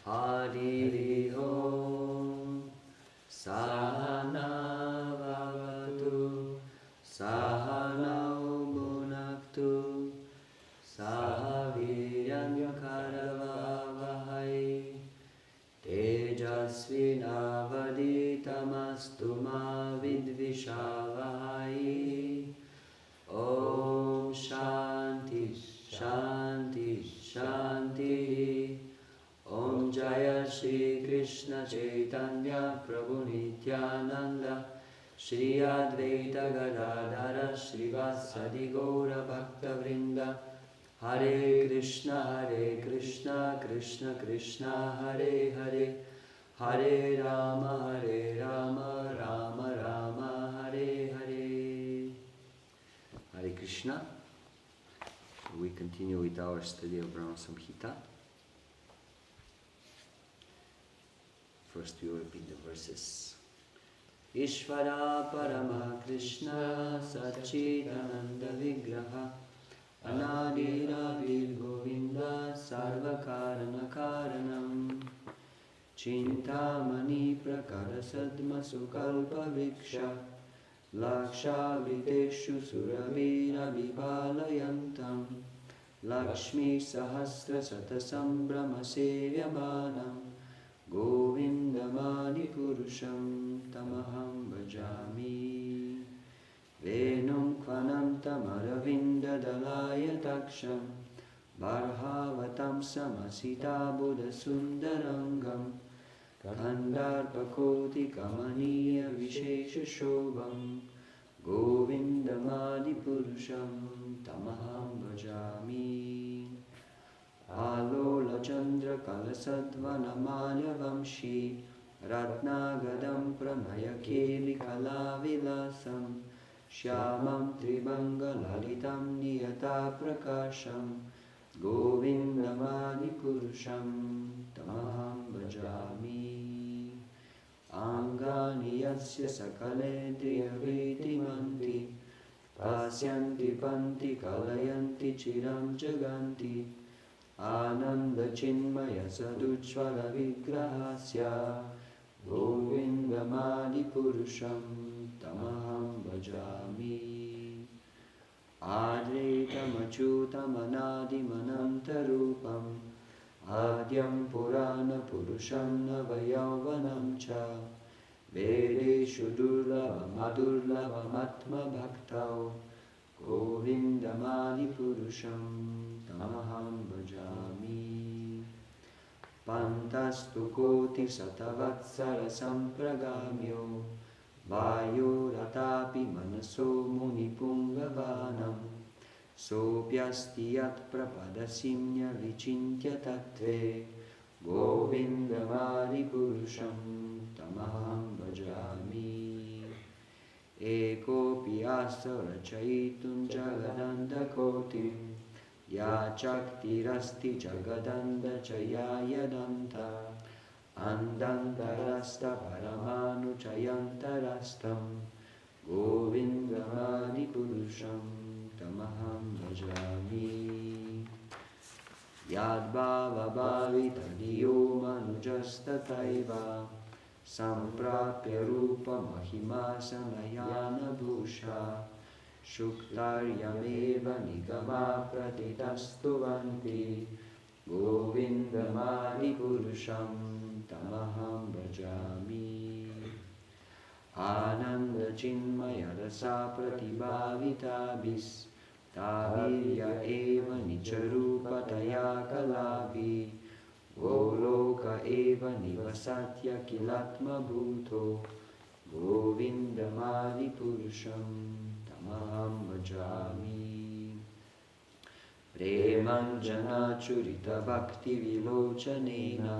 Hari Om. Sahana Bhavatu Sahana Bhunaktu Sahaviryam Karavavahai Tejasvinavaditamastu ma vidvishavahai. Om Shanti Shanti Shanti. Om Jaya Shri Krishna Chaitanya Prabhu Nityananda Shri Advaita Gadadhara Shri Vasadi Gaura Bhakta Vrinda. Hare Krishna Krishna Krishna Hare Hare, Hare Rama Rama Rama Hare Hare. Hare Krishna. We continue with our study of Brahma Samhita. First we will repeat the verses. Ishvara Parama Krishna Satchidananda Vigraha Anadiradir Govinda Sarvakarana Karanam Chintamani Prakara Sadma Sukalpa Vriksha Laksha Viteshu Suravira Vipalayantam Lakshmi Sahasra Satasam Brahma Sevyamanam Govindamadi Purusham Tamaham Bhajami. Venum Kvanantam Aravinda Dalaya Taksham Barhavatam Samasita Buddha Sundarangam Kandarpakoti Kamaniya Vishesha Shobham Govindamadi Purusham Tamaham Bhajami. Alola Chandra Kalasadvanamalya Vamshi Ratnagadam Pranaya Keli Kalavilasam Shyamam Tribanga Lalitam Niyata Prakasham Govindamadi Purusham Tamaham Bhajami. Angani Yasya Sakalendriya Vritimanti Pasyanti Panti Kalayanti Chiram Jaganti Ananda Chinmaya Sadujvala Vigrahasya Govindamadi Purusham Tamaham Bhajami. Advaitam Achyutam Anadim Anantarupam Adyam Purana Purusham Navayauvanam Cha Vedeshu Durlavam Adurlavam Atma Bhaktau Govindamadi Purusham Tamaham Bhajami. Pantastu Koti Satavatsara Sampragamyo Vayu Ratapi Manaso Munipungavanam Sopyasti Yat Prapadasimya Vichintya Tattve Govindamadi Purusham Tamaham Bhajami. Eko Piyasa Rachaitum Jagadanda Kotim Ya Chakti Rasti Jagadanda Chaya Yadanta Andantarasta Paramanu Chayantarastam Govindamadi Purusham Tamaham Bhajami. Yadbhava Bhavita Diyo Manujastataiva Samprapya Rupa Mahima Sanayana Bhusha Shuktaryameva Nigama Pratitastuvanti Govindamadi Purusham Tamaham Bhajami. Ananda Chinmaya Rasa Pratibhavitabhis Tavirya Eva Nicharupa Kalavi Goloka Eva Nivasatya Kilatma Bhuto Govindamadi Purusham Tamaham Bhajami. Premanjana Churita Bhakti Vilochanena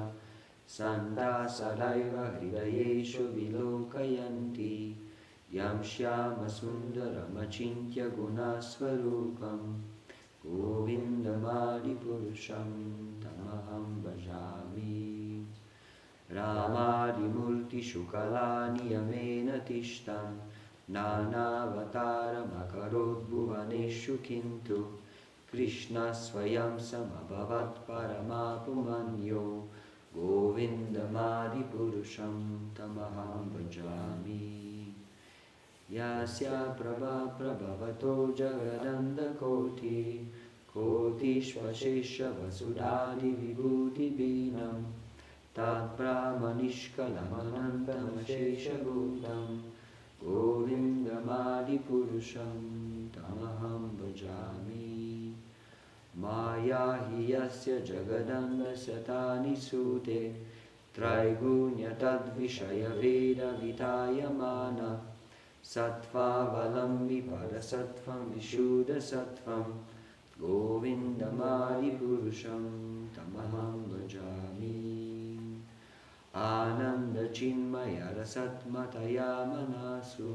Santa Sadaiva Hridayeshu Vilokayanti Yam Shyama Sundaram Achintya Gunasvarupam Govindamadi Purusham Tamaham Bhajami. Ramadi Multi Shukalani Yamena Tishtam Nanavataram Akarod Bhuvaneshu Kintu Krishna Swayam Samabhavat Paramapumanyo Govindamadipurusham tamaham bhajami. Yasya prabhavato jagadandakoti kotishvashesha vasudhadi vibhuti binam tad brahmanishkalamanantamashesha bhutam Govindamadipurusham tamaham bhajami. Maya hi yasya jagadandasya tani sute Traigunya tadvishaya veda vitayamana Sattva-valambi parasattvam vishuddha sattvam Govindamadipurusham tamaham bhajami. Ananda chinmaya rasatmataya manasu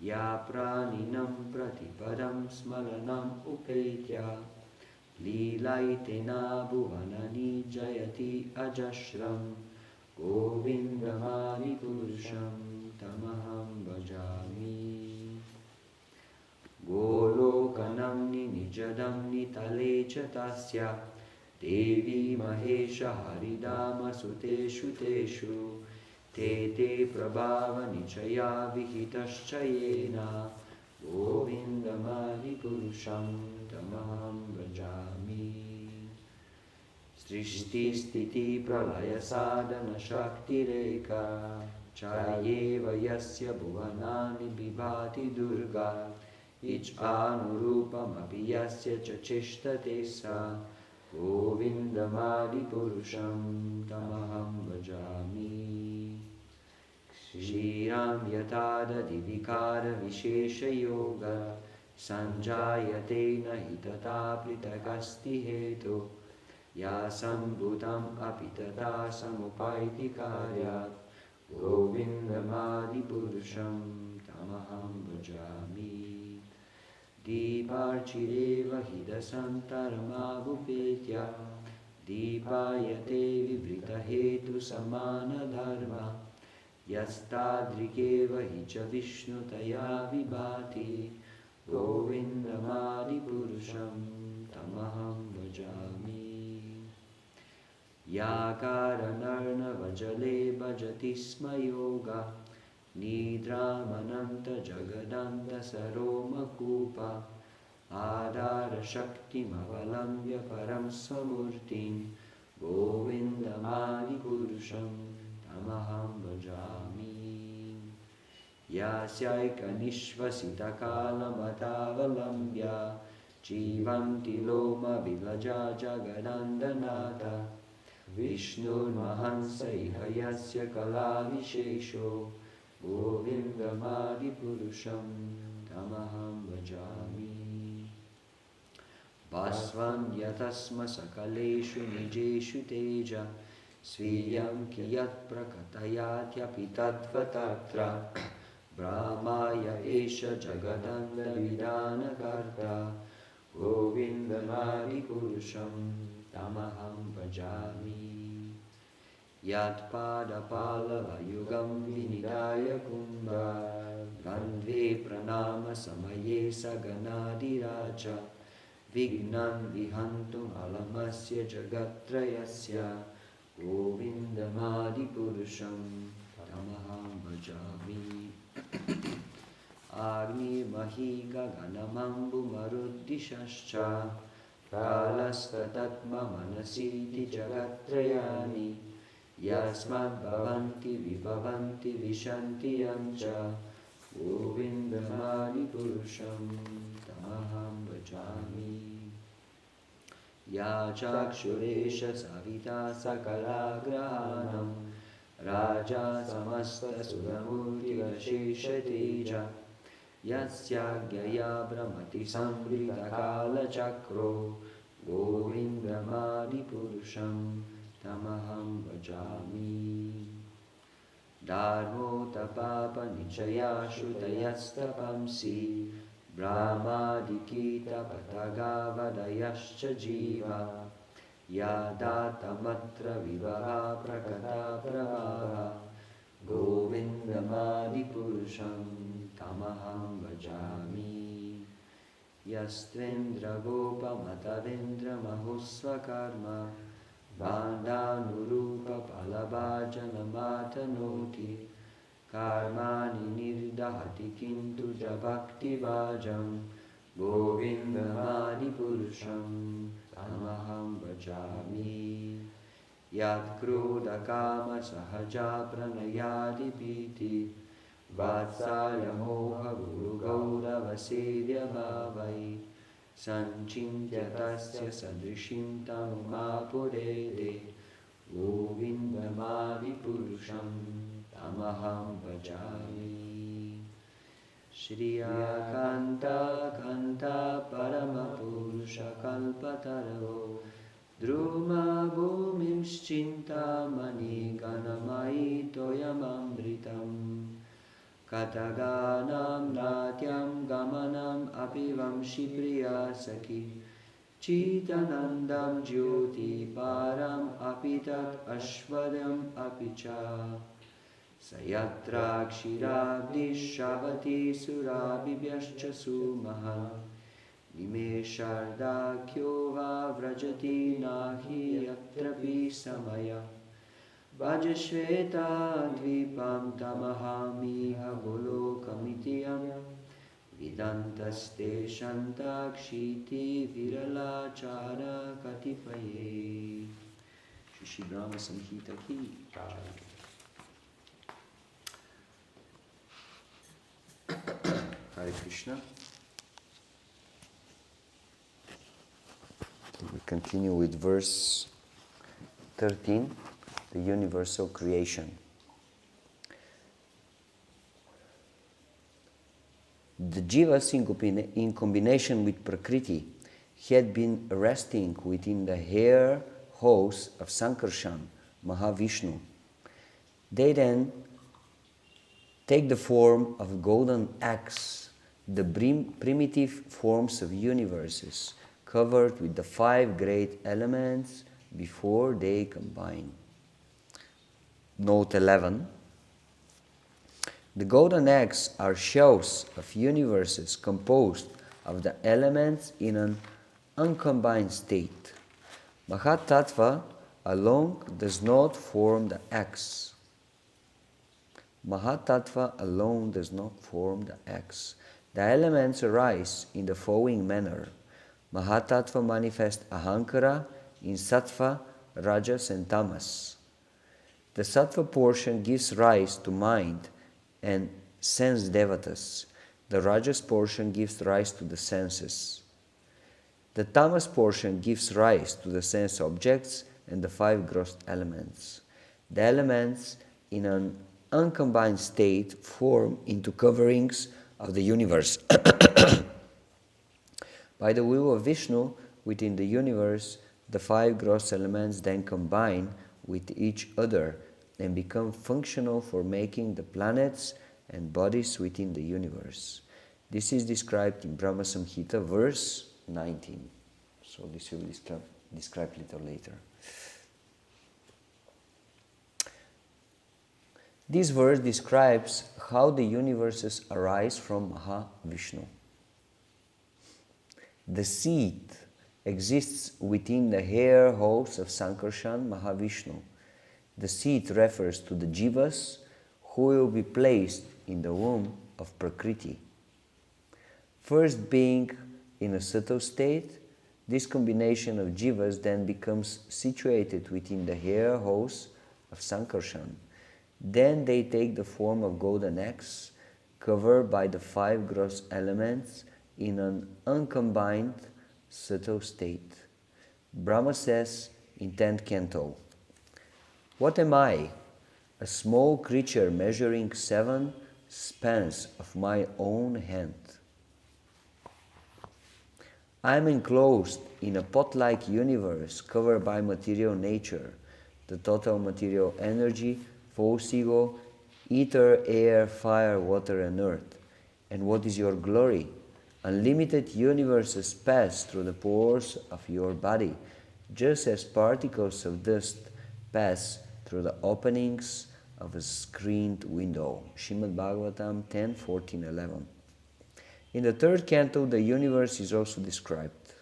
Ya praninam pratipadam smaranam upetya Lilaitena bhuvanani jayati ajashram Govindamadipurusham tamaham bhajami. Golokanam nijadam nitale chatasya Devi mahesha haridama suteshu teshu Te te prabhava nichaya vihitaschayena Govindamadipurusham tamaham bhajami. Srishti stiti pralaya sadhana shakti reka Chayeva yasya bhuvanani bibhati durga Ich anurupam api yasya chachishtate sa Govindamadipurusham tamaham bhajami. Shriram yatadadi vikara vishesha yoga Sanjayate nahi tata pritakasti hetu Yasambhutam apitata samupaiti karyat Govindamadipurusham tamaham bhajami. Deeparchireva hidasantaramabhupetya Deepayate vibrita hetu samana dharma Yastadrikeva hicha vishnutaya vibhati Govindamadipurusham tamaham bhajami. Yakaranarnavajale bhajati sma yoga Nidramananta jagadanta saroma kupa Adara shakti mavalambya param samurtin Govindamadipurusham tamaham bhajami. Yasyaika nishvasita kalamatavalamya Jivanti loma vilaja jagadandanata Vishnur mahansa iha yasya kala vishesho Govindamadipurusham tamaham bhajami. Basvan yatasma sakaleshu nijeshu teja Sviyam kiyat prakatayatyapi tattva Brahmaya esha jagadanda vidana karta Govindamadipurusham tamaham bhajami. Yat pada palava yugam vinidaya kumbha Gandhe pranama samaye saganadiraja Vignan vihantum alamasya jagatrayasya Govindamadipurusham tamaham bhajami. Agni mahi gaganamambu maruddishascha Kalastatatma manasiti jagatrayani Yasmad bhavanti vibhavanti vishanti yamcha Govindamadipurusham tamaham bhajami. Ya chakshuresha savita sakalagrahanam Raja samasta sudamurti vashesha teja Yasyagyaya brahmati samvrita kala chakro Govindamadipurusham tamaham bhajami. Dharmo tapapa nichaya shrutayastapamsi Brahmadikita patagavadayascha jiva Yadatamatra vibhava prakata pravaha Govindamadipurusham tamaham bhajami. Yastvendra gopa matavendra mahusva karma Bandhanurupa palabhajanamathanoti karmani nirdahati kintu jabhakti vajam govindamadi purusham tamaham bhajami yat krodha kama sahaja pranayadi piti vatsalya moha guru gaurava sedya bhavai sanchintya tasya sadrishim tamumapurede govindamadi purusham tamaham bhajami Shriya Kanta Kanta Paramapurusha Kalpataro Druma Bhumimschinta Mani Ganamai Toyamamritam Kataganam Natyam Gamanam Apivam Shipriya Saki Chitanandam Jyoti Param Apitat Ashwadam Apicha Sayatra Kshirabdi Shavati Surabhibhyascha Sumaha Nimesharda Kyova Vrajati Nahi Yatrapi Samaya Vajashveta Dvipam Tamahamiha Golokamitiyam Vidantaste Shantakshiti Virala Chara Katipaye Shri Brahma Samhita ki Jai. Hare Krishna. We continue with verse 13, the universal creation. The jivas in combination with Prakriti had been resting within the hair hose of Sankarshan, Mahavishnu. They then take the form of a golden axe, the primitive forms of universes, covered with the 5 great elements before they combine. Note 11. The golden axe are shells of universes composed of the elements in an uncombined state. Mahatattva alone does not form the axe. Mahatattva alone does not form the axe. The elements arise in the following manner. Mahatattva manifests ahankara in sattva, rajas and tamas. The sattva portion gives rise to mind and sense devatas. The rajas portion gives rise to the senses. The tamas portion gives rise to the sense objects and the 5 gross elements. The elements in an uncombined state form into coverings of the universe. By the will of Vishnu, within the universe, the 5 gross elements then combine with each other and become functional for making the planets and bodies within the universe. This is described in Brahma Samhita, verse 19. So this will be described a little later. This verse describes how the universes arise from Mahavishnu. The seed exists within the hair hose of Sankarshan, Mahavishnu. The seed refers to the jivas who will be placed in the womb of Prakriti. First being in a subtle state, this combination of jivas then becomes situated within the hair hose of Sankarshan. Then they take the form of golden axe, covered by the 5 gross elements in an uncombined, subtle state. Brahma says in 10th canto, "What am I? A small creature measuring 7 spans of my own hand. I am enclosed in a pot-like universe covered by material nature, the total material energy, false ego, ether, air, fire, water, and earth. And what is your glory? Unlimited universes pass through the pores of your body, just as particles of dust pass through the openings of a screened window." Srimad Bhagavatam 10, 14, 11. In the 3rd canto, the universe is also described.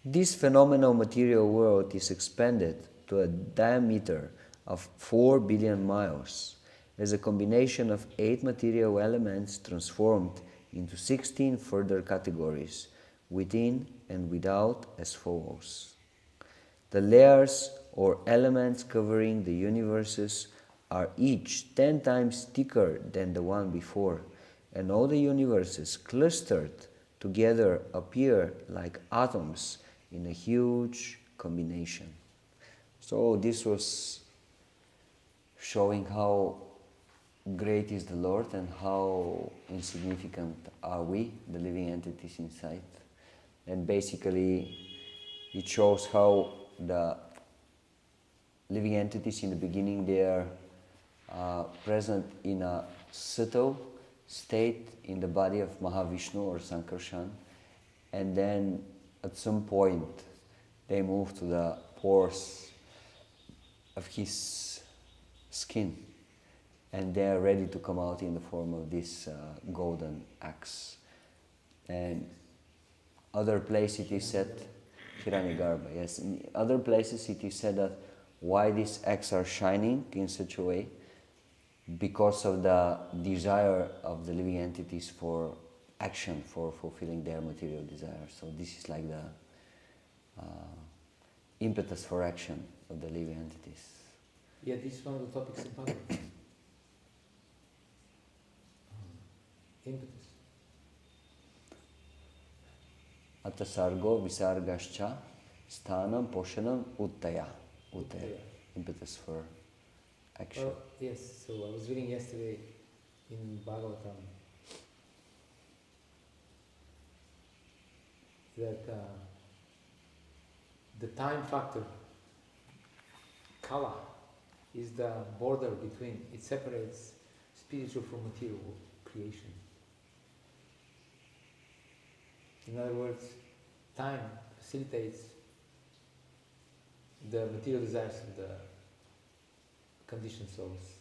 This phenomenal material world is expanded to a diameter of 4 billion miles as a combination of 8 material elements transformed into 16 further categories, within and without, as follows. The layers or elements covering the universes are each 10 times thicker than the one before, and all the universes clustered together appear like atoms in a huge combination. So this was showing how great is the Lord and how insignificant are we, the living entities inside. And basically it shows how the living entities in the beginning, they are present in a subtle state in the body of Mahavishnu or Sankarshan, and then at some point they move to the pores of his skin, and they are ready to come out in the form of this golden axe. And other places it is said, Hiranyagarbha, yes. In other places it is said that why these eggs are shining in such a way, because of the desire of the living entities for action, for fulfilling their material desires. So this is like the impetus for action of the living entities. Yeah, this is one of the topics in Bhagavad. Impetus. Atasargo visargascha sthanam poshanam uttaya. Uttaya. Impetus for action. Well, yes, so I was reading yesterday in Bhagavatam that the time factor, kala, is the border between, it separates spiritual from material creation. In other words, time facilitates the material desires of the conditioned souls,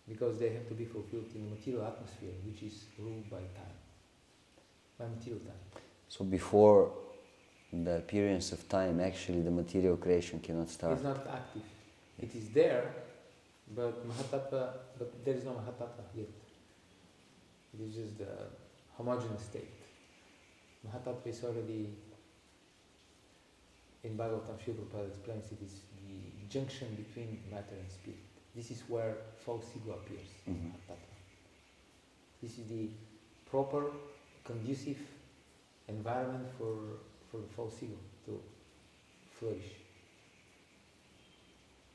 because they have to be fulfilled in the material atmosphere, which is ruled by time, by material time. So before the appearance of time, actually the material creation cannot start. It's not active. It is there, but but there is no Mahatattva yet. It is just the homogeneous state. Mahatattva is already, in Bhagavatam, Srila Prabhupada explains it is the junction between matter and spirit. This is where false ego appears, Mahatattva. This is the proper, conducive environment for the false ego to flourish,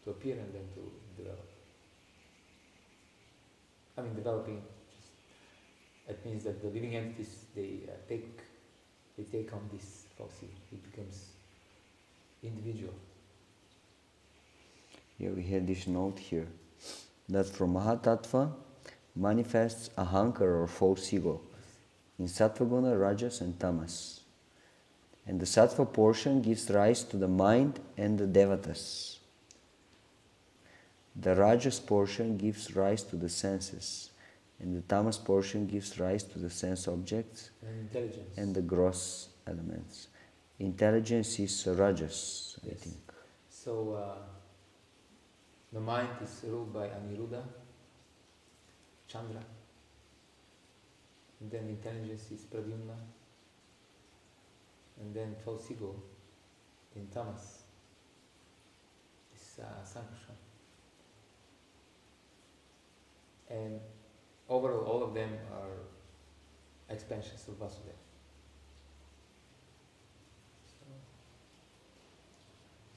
to appear and then to develop. I mean, developing, it means that the living entities, they take on this false ego. It becomes individual. Yeah, we had this note here that from Mahatattva manifests ahankara or false ego in Sattvaguna, Rajas and Tamas. And the Sattva portion gives rise to the mind and the Devatas. The Rajas portion gives rise to the senses, and the Tamas portion gives rise to the sense objects and intelligence and the gross elements. Intelligence is Rajas, yes. I think. So the mind is ruled by Aniruddha, Chandra, and then intelligence is Pradyumna, and then false ego in Tamas is Sankarshan. And overall, all of them are expansions of Vasudeva.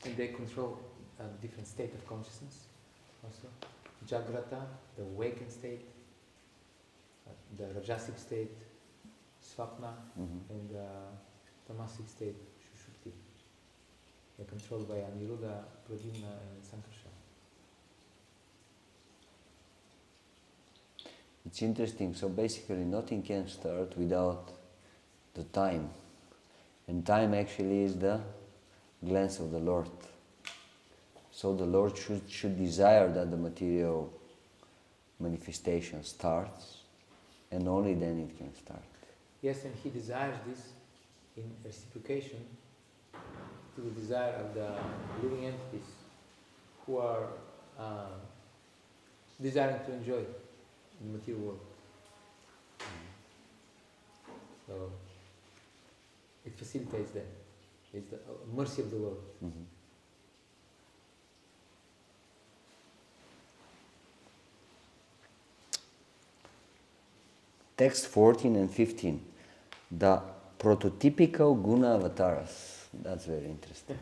And they control a different state of consciousness also. Jagrata, the awakened state, the Rajasic state, Swapna, and the Tamasic state, Shushupti. They're controlled by Aniruddha, Pradyumna, and Sankarshan. It's interesting. So basically nothing can start without the time. And time actually is the glance of the Lord. So the Lord should desire that the material manifestation starts, and only then it can start. Yes, and He desires this in reciprocation to the desire of the living entities who are desiring to enjoy the material world. So it facilitates them. It's the mercy of the Lord. Mm-hmm. Text 14 and 15. The prototypical guna avatars. That's very interesting.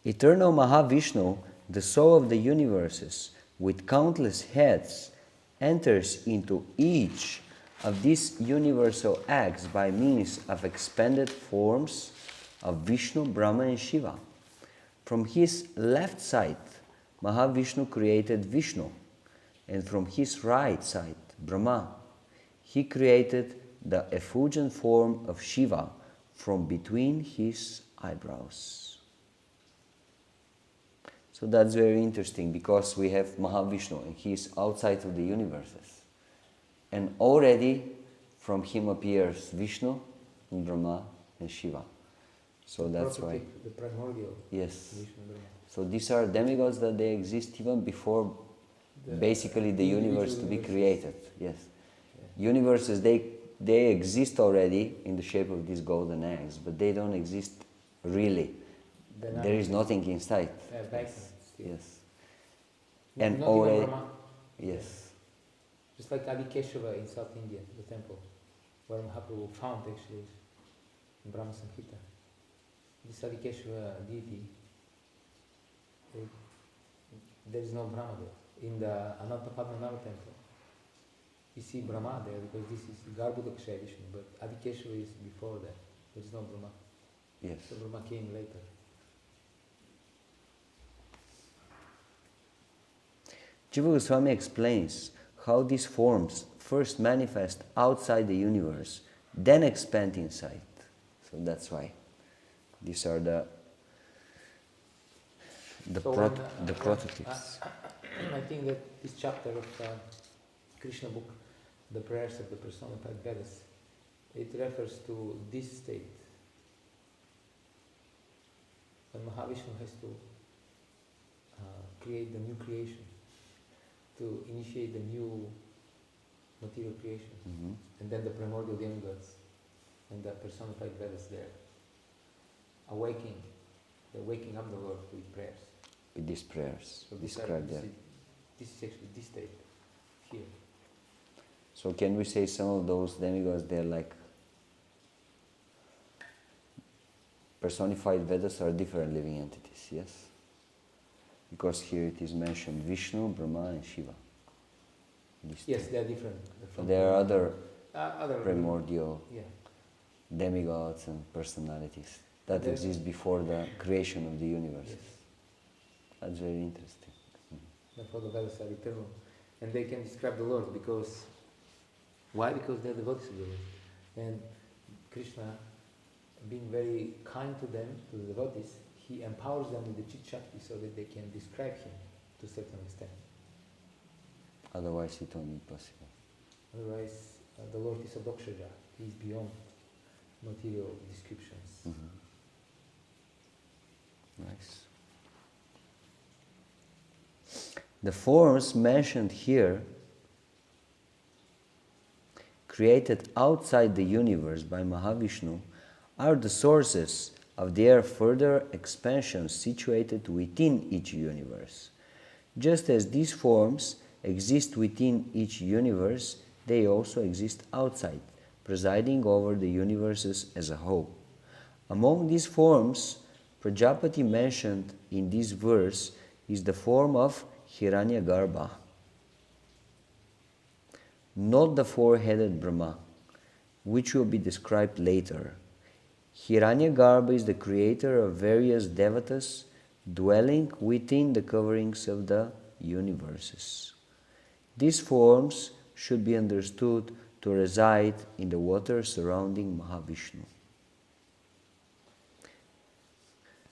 Eternal Mahavishnu, the soul of the universes, with countless heads, enters into each of these universal acts by means of expanded forms of Vishnu, Brahma and Shiva. From his left side, Mahavishnu created Vishnu, and from his right side, Brahma. He created the effulgent form of Shiva from between his eyebrows. So that's very interesting because we have Mahavishnu and he is outside of the universes. And already from him appears Vishnu, and Brahma and Shiva. So that's why. The primordial. Yes. Vishnu, Brahma. So these are demigods that they exist even before basically the universe to be created. Yes. Yeah. Universes, they exist already in the shape of these golden eggs, but they don't exist really. There is nothing inside. Yes. Yes. And not already, even Brahma. Yes. Yeah. Just like Adi Keshava in South India, the temple, where Mahaprabhu found actually in Brahma Samhita. This Adi Keshava deity, there is no Brahma there. In the Anantapadmanabha temple, you see Brahma there because this is Garbhodakshaya Vishnu, but Adi Keshava is before that. There is no Brahma. Yes. So Brahma came later. Jiva Goswami explains how these forms first manifest outside the universe, then expand inside. So that's why these are the prototypes. I think that this chapter of Krishna book, the prayers of the personified Vedas, it refers to this state when Mahavishnu has to create the new creation, to initiate the new material creation, and then the primordial demigods and the personified Vedas there, the waking up the Lord with prayers. With these prayers So described there. This is actually this state here. So can we say some of those demigods, they're like personified Vedas are different living entities, yes? Because here it is mentioned Vishnu, Brahma and Shiva. Yes, they are different. But there are other primordial demigods and personalities that exist before the creation of the universe. Yes. That's very interesting. Therefore the Vedas are eternal. And they can describe the Lord because... Why? Because they are devotees of the Lord. And Krishna, being very kind to them, to the devotees, he empowers them with the Chit Shakti so that they can describe him to a certain extent. Otherwise it won't be possible. Otherwise, the Lord is a Dokshaja. He is beyond material descriptions. Nice. The forms mentioned here, created outside the universe by Mahavishnu, are the sources of their further expansion situated within each universe. Just as these forms exist within each universe, they also exist outside, presiding over the universes as a whole. Among these forms, Prajapati mentioned in this verse is the form of Hiranyagarbha, not the four-headed Brahma, which will be described later. Hiranyagarbha is the creator of various devatas dwelling within the coverings of the universes. These forms should be understood to reside in the water surrounding Mahavishnu.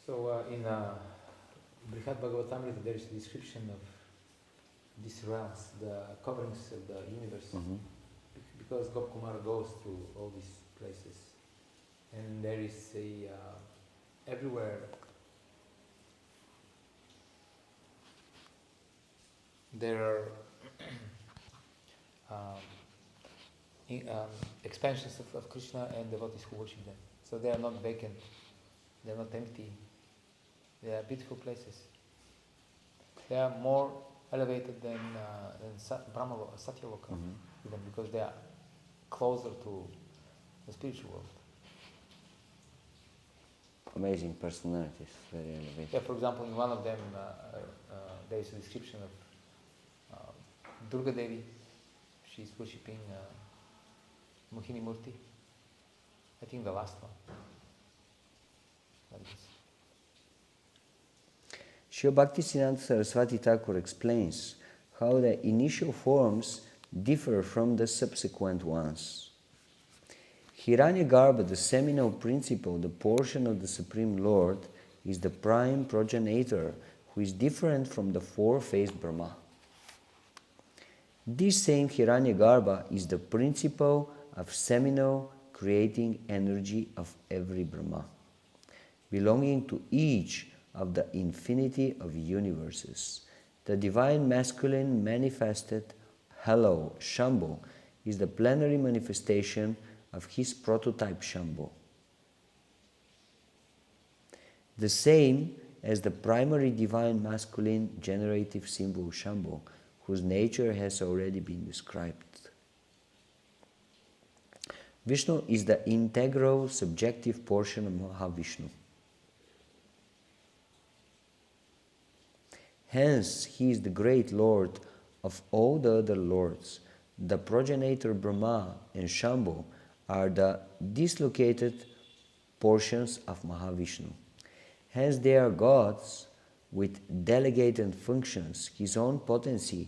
So in Brihad Bhagavatamrita there is a description of these realms, the coverings of the universe, because Gopkumara goes to all these places. and there is a everywhere there are expansions of Krishna and devotees who worship them. So they are not vacant, they are not empty. They are beautiful places. They are more elevated than Brahma Satyaloka, even because they are closer to the spiritual world. Amazing personalities, very elevated. Yeah, for example, in one of them, there is a description of Durga Devi. She's worshipping Mohini Murti. I think the last one. Like this. Srila Bhaktisiddhanta Saraswati Thakur explains how the initial forms differ from the subsequent ones. Hiranyagarbha, the seminal principle, the portion of the Supreme Lord, is the prime progenitor who is different from the four-faced Brahma. This same Hiranyagarbha is the principle of seminal creating energy of every Brahma, belonging to each of the infinity of universes. The divine masculine manifested hello, Shambhu, is the plenary manifestation of his prototype Shambhu. The same as the primary divine masculine generative symbol Shambhu, whose nature has already been described. Vishnu is the integral subjective portion of Mahavishnu. Hence, he is the great Lord of all the other lords. The progenitor Brahma and Shambhu are the dislocated portions of Mahavishnu. Hence, they are gods with delegated functions, his own potency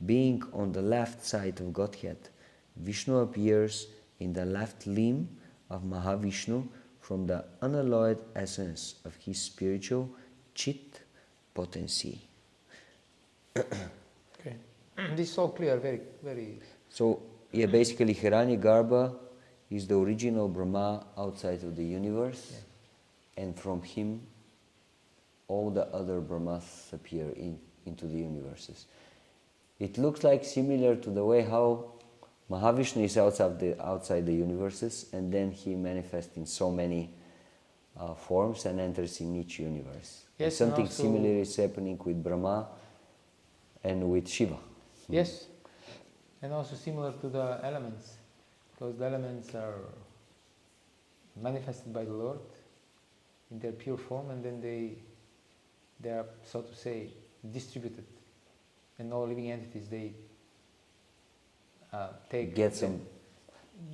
being on the left side of Godhead. Vishnu appears in the left limb of Mahavishnu from the unalloyed essence of his spiritual Chit potency. Okay. This is all clear, very, very... So, yeah, basically Hiranyagarbha is the original Brahma outside of the universe, and from him all the other Brahmas appear into the universes. It looks like similar to the way how Mahavishnu is outside the universes, and then he manifests in so many forms and enters in each universe. Yes, and something and also, similar is happening with Brahma and with Shiva. Yes, and also similar to the elements, because the elements are manifested by the Lord in their pure form, and then they are, so to say, distributed, and all living entities, they get some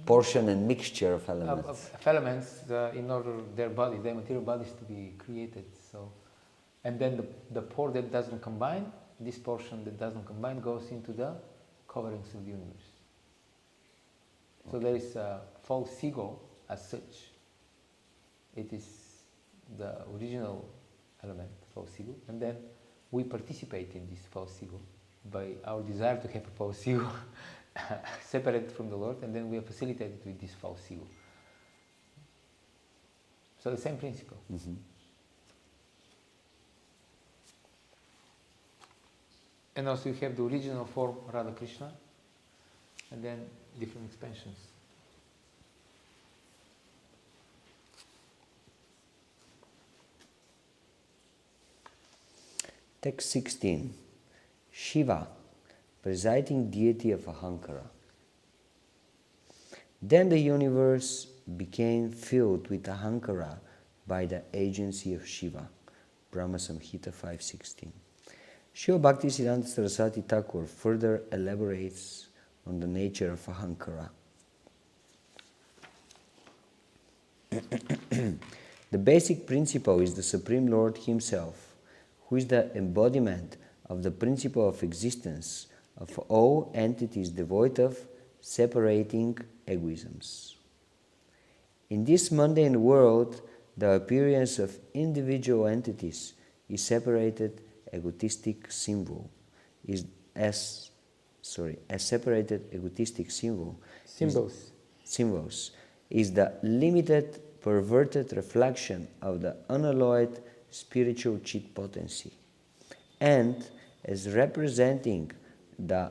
portion and mixture of elements. Of elements in order their material bodies to be created. So, and then the pore that doesn't combine, this portion that doesn't combine goes into the coverings of the universe. So there is a false ego as such. It is the original element, false ego, and then we participate in this false ego by our desire to have a false ego separated from the Lord, and then we are facilitated with this false ego. So the same principle. Mm-hmm. And also you have the original form Radha Krishna, and then different expansions. Text 16. Shiva, presiding deity of Ahankara. Then the universe became filled with Ahankara by the agency of Shiva. Brahma Samhita 5.16. Srila Bhaktisiddhanta Saraswati Thakur further elaborates on the nature of Ahankara. The basic principle is the Supreme Lord Himself, who is the embodiment of the principle of existence of all entities devoid of separating egoisms. In this mundane world, the appearance of individual entities is separated egotistic symbol as separated egotistic symbols is the limited perverted reflection of the unalloyed spiritual chit potency, and as representing the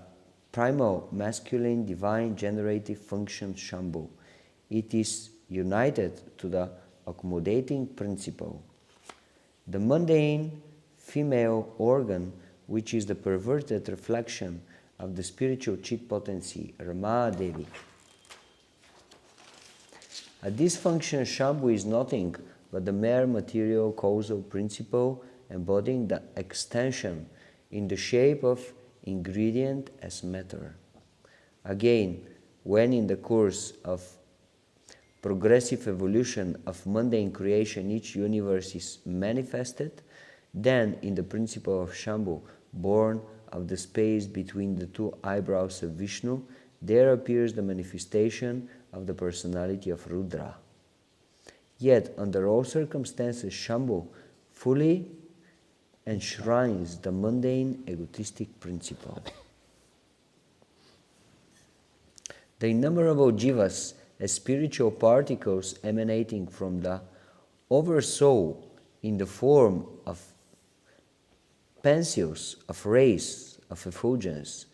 primal masculine divine generative function Shambhu, it is united to the accommodating principle. The mundane female organ, which is the perverted reflection of the spiritual chit potency, Rama Devi. At this function, Shambhu is nothing but the mere material causal principle embodying the extension in the shape of ingredient as matter. Again, when in the course of progressive evolution of mundane creation each universe is manifested, then in the principle of Shambhu, born of the space between the two eyebrows of Vishnu, there appears the manifestation of the personality of Rudra. Yet, under all circumstances, Shambhu fully enshrines the mundane egotistic principle. The innumerable jivas as spiritual particles emanating from the oversoul in the form of pencils, of rays, of effulgence,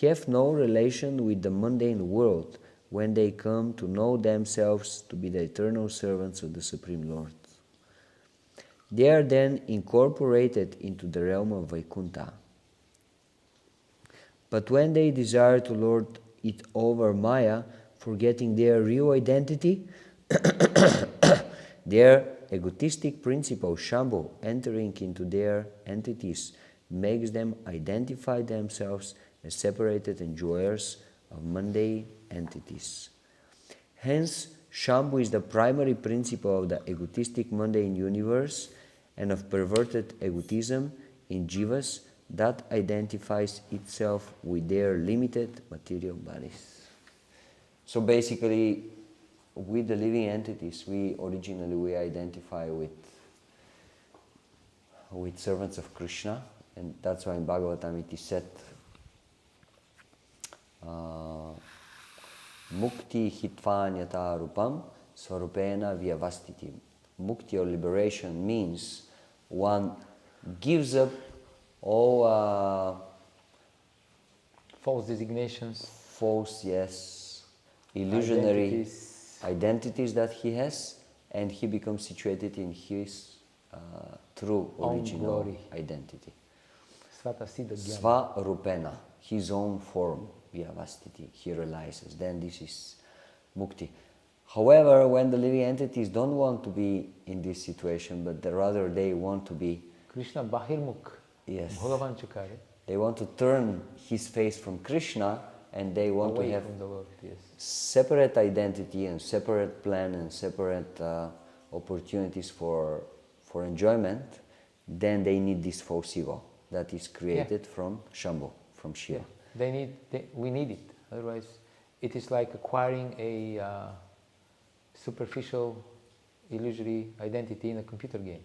have no relation with the mundane world when they come to know themselves to be the eternal servants of the Supreme Lord. They are then incorporated into the realm of Vaikuntha. But when they desire to lord it over Maya, forgetting their real identity, their egotistic principle, Shambhu, entering into their entities, makes them identify themselves as separated enjoyers of mundane entities. Hence, Shambhu is the primary principle of the egotistic mundane universe and of perverted egotism in jivas that identifies itself with their limited material bodies. So basically, with the living entities, we identify with servants of Krishna, and that's why in Bhagavatam it is said, Mukti hitvanyata rupam swarupena vyavastiti. Mukti or liberation means one gives up all false designations, illusionary identities that he has, and he becomes situated in his true original identity. Swarupena, his own form, vyavastiti, he realizes. Then this is mukti. However, when the living entities don't want to be in this situation, but rather they want to be Krishna Bahirmukh, yes, Bhagavanchakari, they want to turn his face from Krishna, and they want away to have from the world, yes, separate identity and separate plan and separate opportunities for enjoyment. Then they need this false ego that is created from Shambhu, from Shiva. Yeah. We need it. Otherwise, it is like acquiring a superficial, illusory identity in a computer game.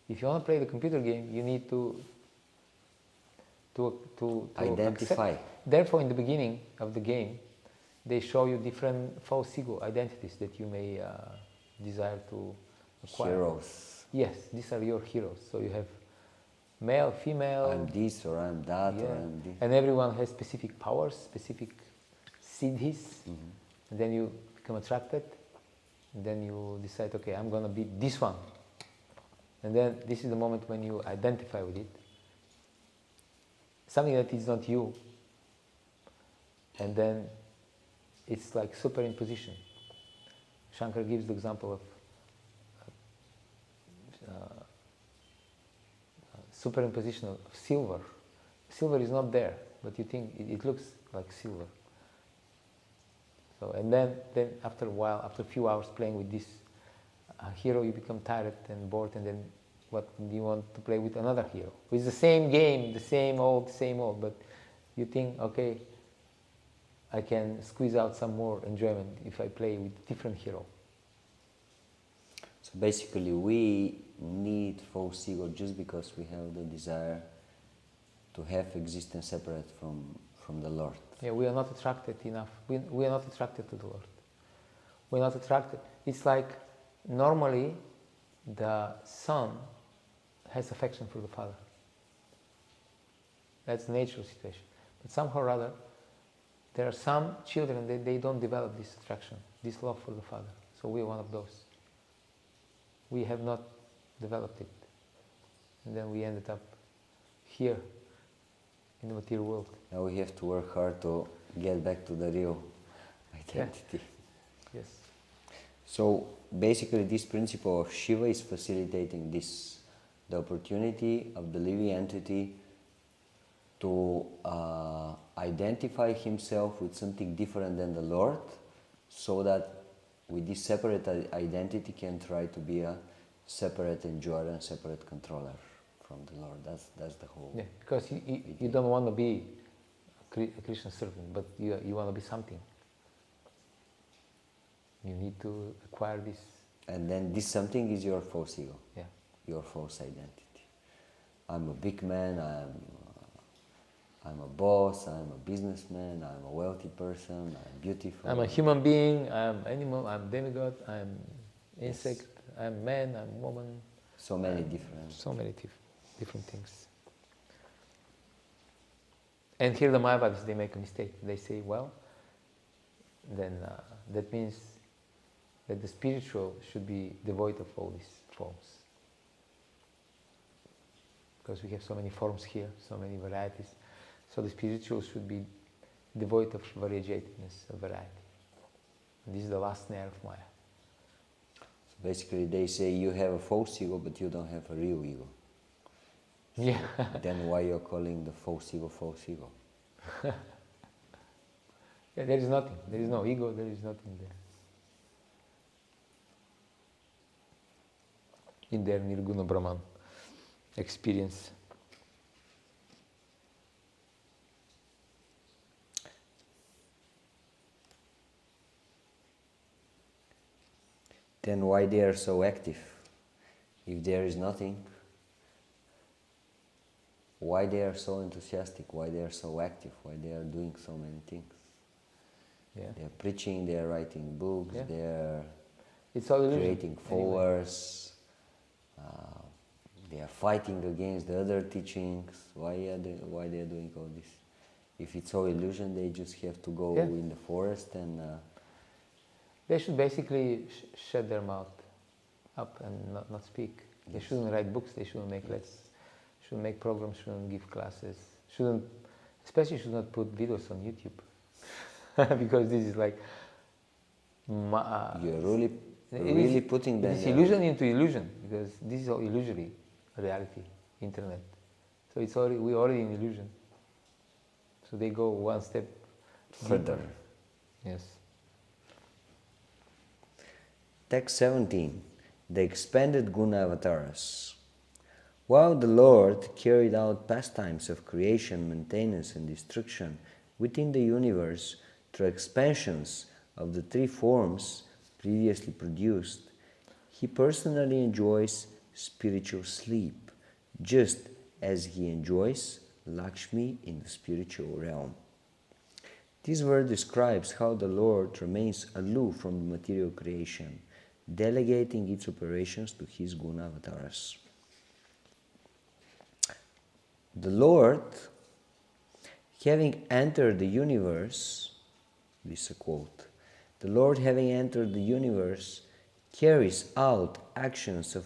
If you want to play the computer game, you need to identify. Accept. Therefore, in the beginning of the game, they show you different false ego identities that you may desire to acquire. Heroes. Yes, these are your heroes. So you have male, female. I'm this or I'm that or I'm this. And everyone has specific powers, specific siddhis. And then you become attracted. And then you decide, okay, I'm going to be this one. And then this is the moment when you identify with it. Something that is not you. And then it's like superimposition. Shankar gives the example of superimposition of silver. Silver is not there, but you think it looks like silver. So, and then after a while, after a few hours playing with this hero, you become tired and bored, and then what do you want to play with another hero? It's the same game, the same old, but you think, okay, I can squeeze out some more enjoyment if I play with a different hero. So basically, we need false ego just because we have the desire to have existence separate from the Lord. Yeah, we are not attracted enough. We are not attracted to the Lord. We're not attracted. It's like normally the son has affection for the father. That's the natural situation. But somehow or other, there are some children that they don't develop this attraction, this love for the father. So we're one of those. We have not developed it. And then we ended up here in the material world. Now we have to work hard to get back to the real identity. Yes. So basically this principle of Shiva is facilitating this, the opportunity of the living entity to identify himself with something different than the Lord, so that with this separate identity can try to be a separate enjoyer and separate controller from the Lord. That's the whole. Yeah, because you don't want to be a Krishna servant, but you want to be something. You need to acquire this. And then this something is your false ego. Yeah. Your false identity. I'm a big man, I'm a boss, I'm a businessman, I'm a wealthy person, I'm beautiful. I'm a human being, I'm animal, I'm demigod, I'm insect, I'm man, I'm woman. So many different. So many different things. And here the Mayavadis, they make a mistake. They say, well, then that means that the spiritual should be devoid of all these forms. Because we have so many forms here, so many varieties. So the spiritual should be devoid of variegatedness, of variety. And this is the last snare of Maya. So basically they say you have a false ego, but you don't have a real ego. Yeah. Then why you're calling the false ego false ego? Yeah, there is nothing. There is no ego, there is nothing there. In their Nirguna Brahman experience. Then why they are so active? If there is nothing, why they are so enthusiastic? Why they are so active? Why they are doing so many things? Yeah. They are preaching, they are writing books, Yeah. they are It's all illusion. creating followers, they are fighting against the other teachings. Why they are doing all this? If it's all illusion, they just have to go in the forest and... They should basically shut their mouth up and not speak. They shouldn't write books, they shouldn't make shouldn't make programs, shouldn't give classes, especially should not put videos on YouTube. Because this is like... you're really putting them... It's illusion into illusion, because this is all illusory reality, internet. So we're already in illusion. So they go one step further. deeper. Yes. Text 17. The expanded guna avatars. While the Lord carried out pastimes of creation, maintenance and destruction within the universe through expansions of the three forms previously produced, he personally enjoys spiritual sleep, just as he enjoys Lakshmi in the spiritual realm. This verse describes how the Lord remains aloof from the material creation, delegating its operations to his guna avatars. The Lord, having entered the universe, this is a quote, the Lord having entered the universe carries out actions of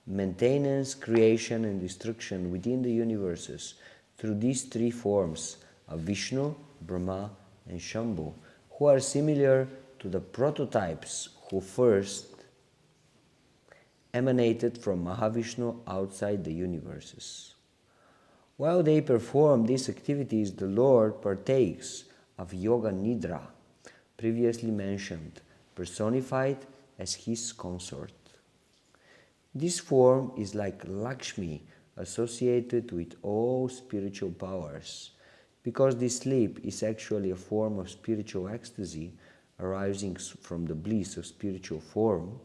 maintenance, creation and destruction within the universes through these three forms of Vishnu, Brahma and Shambhu, who are similar to the prototypes who first emanated from Mahavishnu outside the universes. While they perform these activities, the Lord partakes of Yoga Nidra, previously mentioned, personified as his consort. This form is like Lakshmi, associated with all spiritual powers, because this sleep is actually a form of spiritual ecstasy arising from the bliss of spiritual form,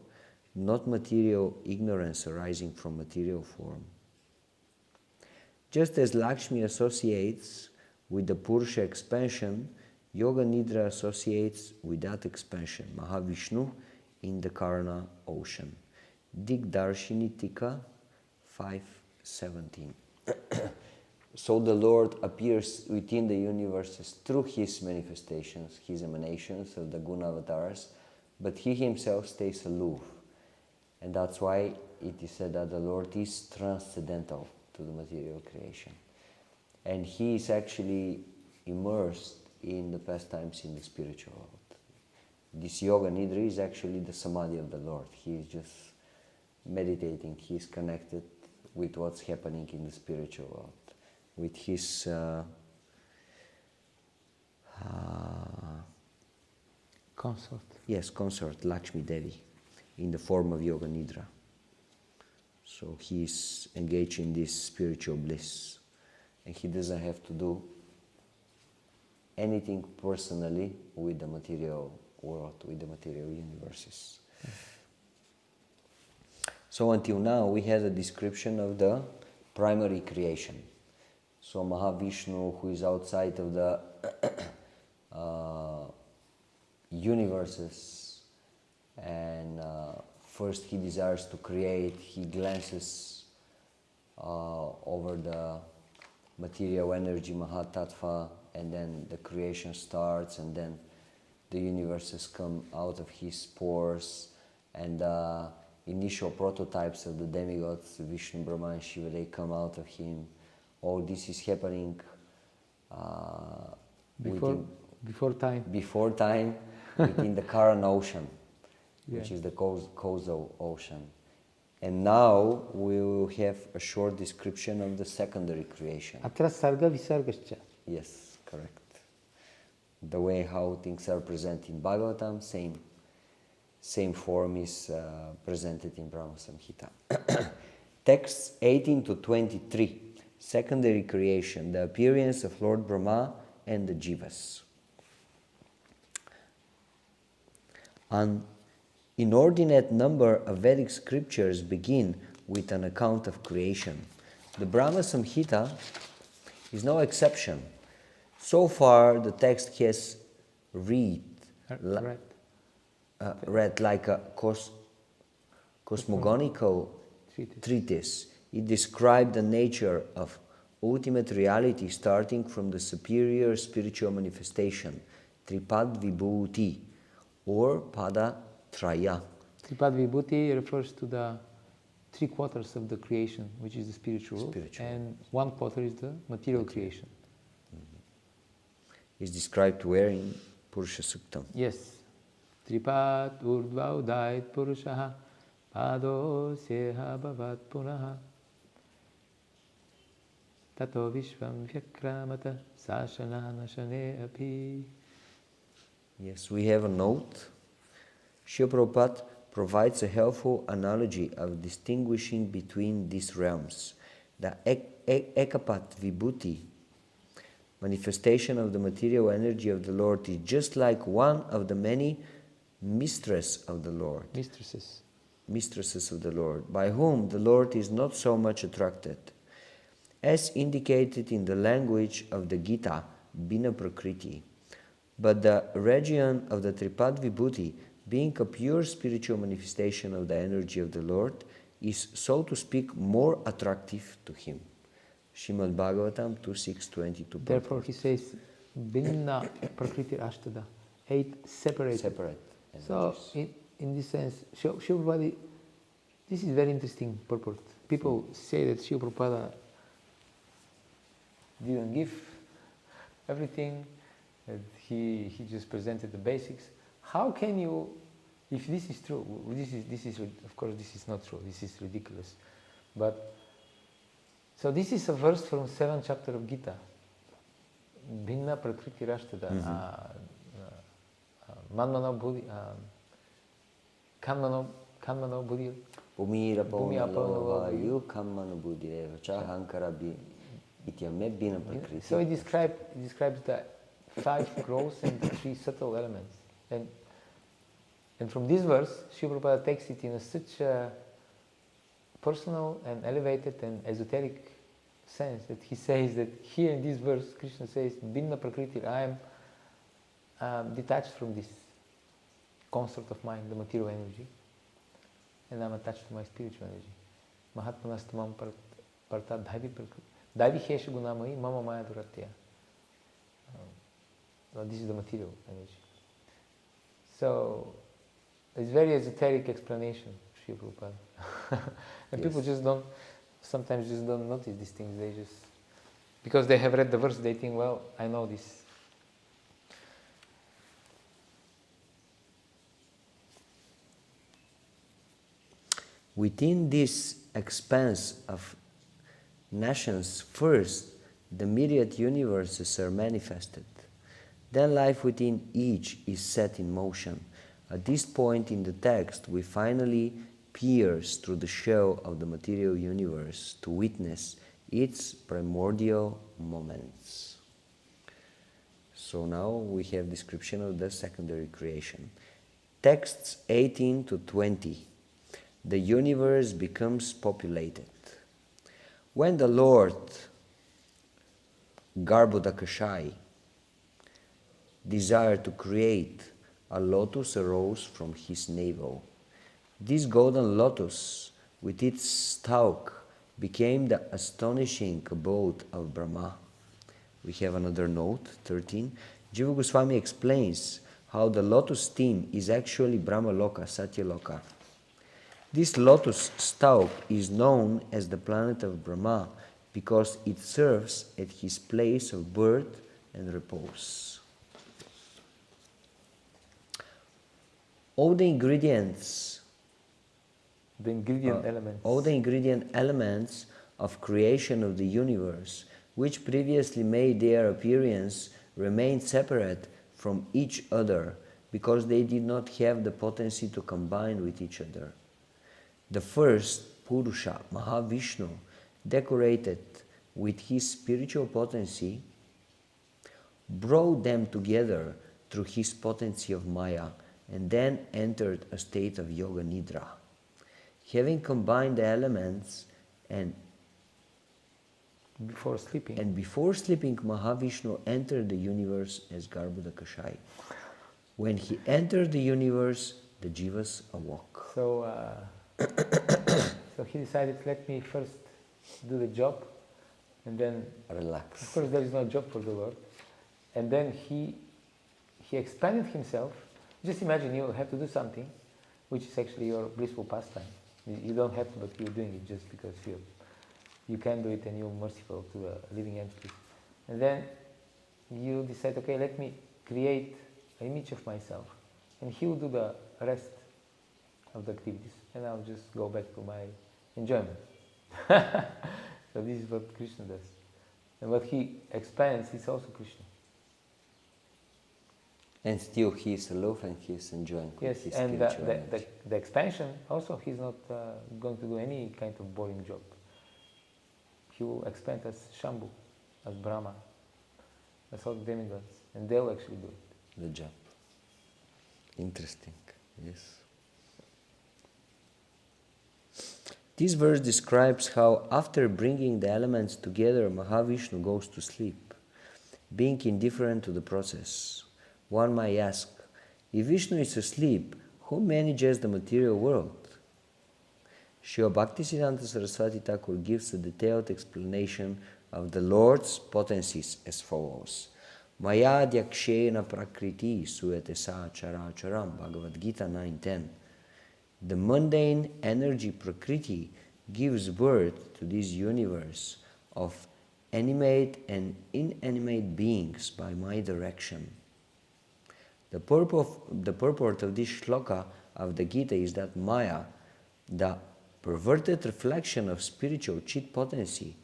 not material ignorance arising from material form. Just as Lakshmi associates with the Purusha expansion, Yoga Nidra associates with that expansion, Mahavishnu, in the Karana ocean. Digdarshini Tika 5:17. So the Lord appears within the universes through His manifestations, His emanations of the Guna avatars, but He Himself stays aloof. And that's why it is said that the Lord is transcendental to the material creation. And He is actually immersed in the pastimes in the spiritual world. This yoga nidra is actually the samadhi of the Lord. He is just meditating. He is connected with what's happening in the spiritual world, with His Consort. yes, consort Lakshmi Devi in the form of yoga nidra. So he is engaged in this spiritual bliss, and he doesn't have to do anything personally with the material world, with the material universes. So until now we had a description of the primary creation. So Mahavishnu, who is outside of the universes, and first he desires to create, he glances over the material energy Mahatattva, and then the creation starts, and then the universes come out of his pores, and the initial prototypes of the demigods, Vishnu, Brahma and Shiva, they come out of him. All this is happening before time. Before time, within the Karan ocean, which Yeah. is the causal ocean. And now we will have a short description of the secondary creation. Atra sarga visargascha. Yes, correct. The way how things are presented in Bhagavatam, same form is presented in Brahma Samhita. Texts 18 to 23. Secondary creation, the appearance of Lord Brahma and the Jivas. An inordinate number of Vedic scriptures begin with an account of creation. The Brahma Samhita is no exception. So far, the text has read like a cosmogonical treatise. It described the nature of ultimate reality starting from the superior spiritual manifestation, Tripad Vibhuti, or Pada Traya. Tripad Vibhuti refers to the 3/4 of the creation, which is the spiritual. And 1/4 is the material creation. Is described where in Purusha Suktam. Yes. Tripad urdva udait purushaha pado seha bhavat punaha tato vishvam vyakramata sashana nashane api. Yes, we have a note. Srila Prabhupada provides a helpful analogy of distinguishing between these realms. The Ekapat Vibhuti, manifestation of the material energy of the Lord, is just like one of the many mistresses of the Lord. Mistresses of the Lord, by whom the Lord is not so much attracted. As indicated in the language of the Gita, Bina Prakriti. But the region of the Tripad Vibhuti, being a pure spiritual manifestation of the energy of the Lord, is, so to speak, more attractive to him. Srimad Bhagavatam 2.6.22. Therefore he says, Binna Prakriti Ashtada, 8 separate energies. So, in this sense, Srila Prabhupada, this is very interesting purport. People say that Srila Prabhupada didn't give everything, that he just presented the basics. How can you, if this is true, this is of course this is not true, this is ridiculous. But so this is a verse from 7th chapter of Gita. Bhinna prakriti rashtada. Manmano buddhi, kanmano buddhi. Bhumira pauna vayu kammanu buddhireva cha hankarabi ityame bina prakriti. So it describes the 5 gross and 3 subtle elements. And from this verse, Srila Prabhupada takes it in such a personal and elevated and esoteric sense that he says that here in this verse, Krishna says, Binna Prakriti, I am detached from this. consort of mine, the material energy, and I'm attached to my spiritual energy. Mahatmanastamam partat daivi hesha gunamai mama maya duratya. This is the material energy. So, it's very esoteric explanation, Sri Prabhupada. And people sometimes just don't notice these things. They just, because they have read the verse, they think, well, I know this. Within this expanse of nations, first the myriad universes are manifested. Then life within each is set in motion. At this point in the text, we finally pierce through the shell of the material universe to witness its primordial moments. So now we have description of the secondary creation. Texts 18 to 20. The universe becomes populated. When the Lord Garbhodakashai desired to create, a lotus arose from his navel. This golden lotus, with its stalk, became the astonishing abode of Brahma. We have another note, 13. Jiva Goswami explains how the lotus stem is actually Brahma Loka, Satya Loka. This lotus stalk is known as the planet of Brahma because it serves at his place of birth and repose. All the ingredient elements of creation of the universe, which previously made their appearance, remained separate from each other because they did not have the potency to combine with each other. The first Purusha, Mahavishnu, decorated with his spiritual potency, brought them together through his potency of Maya, and then entered a state of Yoga Nidra. Having combined the elements and before sleeping, Mahavishnu entered the universe as Garbhodakashai. When he entered the universe, the jivas awoke. So he decided, let me first do the job and then relax. Of course, there is no job for the Lord. And then he expanded himself. Just imagine you have to do something which is actually your blissful pastime. You don't have to, but you're doing it just because you can do it and you're merciful to the living entities. And then you decide, okay, let me create an image of myself. And he will do the rest of the activities. And I'll just go back to my enjoyment. So this is what Krishna does. And what he expands is also Krishna. And still he is aloof and he is enjoying. Yes, his and the expansion also, he's not going to do any kind of boring job. He will expand as Shambhu, as Brahma, as all the demigods, and they'll actually do it. The job. Interesting, yes. This verse describes how after bringing the elements together, Mahavishnu goes to sleep, being indifferent to the process. One might ask, if Vishnu is asleep, who manages the material world? Srila Bhaktisiddhanta Saraswati Thakur gives a detailed explanation of the Lord's potencies as follows. Maya dyakshena prakriti suyate sa characharam, Bhagavad Gita 9.10. The mundane energy Prakriti gives birth to this universe of animate and inanimate beings by my direction. The purport of this shloka of the Gita is that Maya, the perverted reflection of spiritual chit potency,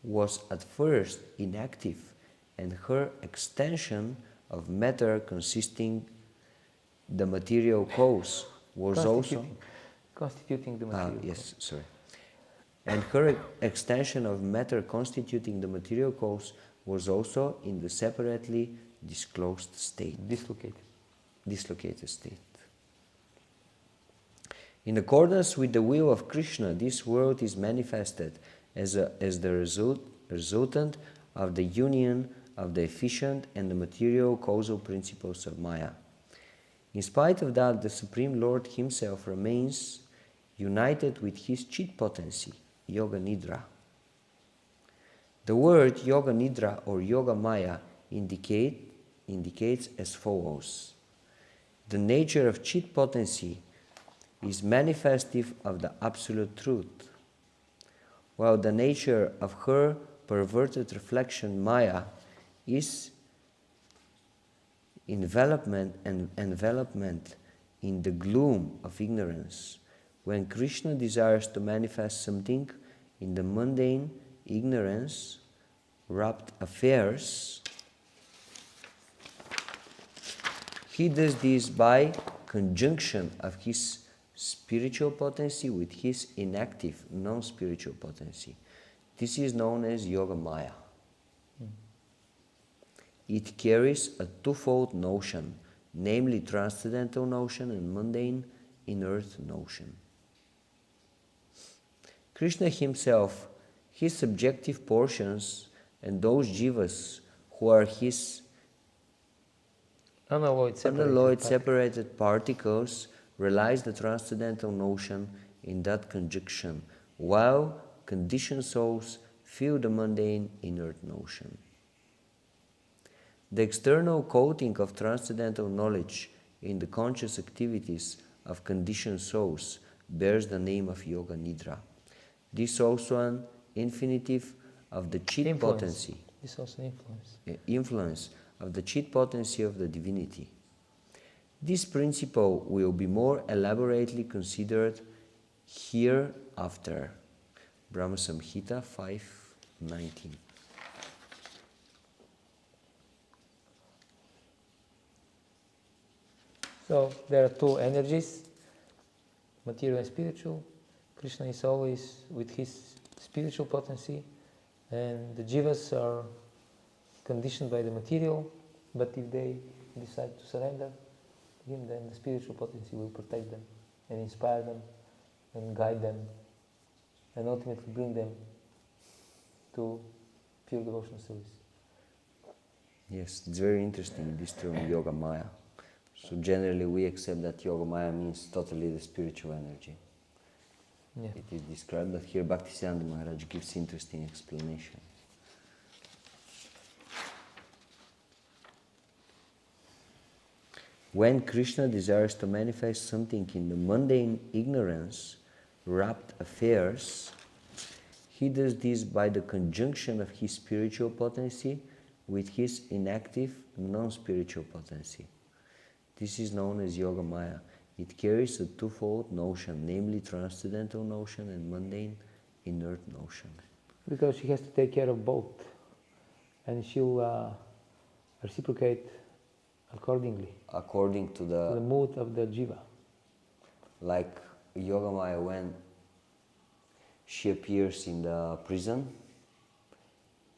was at first inactive, and her extension of matter consisting the material cause was constituting the material cause. And her extension of matter constituting the material cause was also in the separately disclosed state. Dislocated state. In accordance with the will of Krishna, this world is manifested as the resultant of the union of the efficient and the material causal principles of Maya. In spite of that, the Supreme Lord himself remains united with his Chit potency, Yoga Nidra. The word Yoga Nidra or Yoga Maya indicates as follows. The nature of Chit potency is manifestive of the absolute truth, while the nature of her perverted reflection Maya is envelopment in the gloom of ignorance. When Krishna desires to manifest something in the mundane ignorance, wrapped affairs, he does this by conjunction of his spiritual potency with his inactive, non-spiritual potency. This is known as Yoga Maya. It carries a twofold notion, namely transcendental notion and mundane inert notion. Krishna himself, his subjective portions, and those jivas who are his unalloyed separated particles realize the transcendental notion in that conjunction, while conditioned souls feel the mundane inert notion. The external coating of transcendental knowledge in the conscious activities of conditioned souls bears the name of Yoga Nidra. This is also an infinitive of the Chit potency. This is also Influence of the Chit potency of the divinity. This principle will be more elaborately considered hereafter. Brahma Samhita 5:19. So there are two energies, material and spiritual. Krishna is always with his spiritual potency, and the jivas are conditioned by the material, but if they decide to surrender to him, then the spiritual potency will protect them and inspire them and guide them and ultimately bring them to pure devotional service. Yes, it's very interesting, this term Yoga Maya. So generally we accept that Yoga Maya means totally the spiritual energy. Yeah. It is described, but here Bhaktisiddhanta Maharaj gives interesting explanation. When Krishna desires to manifest something in the mundane ignorance, wrapped affairs, he does this by the conjunction of his spiritual potency with his inactive, non-spiritual potency. This is known as Yoga Maya. It carries a twofold notion, namely transcendental notion and mundane inert notion. Because she has to take care of both, and she'll reciprocate accordingly. According to the mood of the jiva. Like Yoga Maya, when she appears in the prison,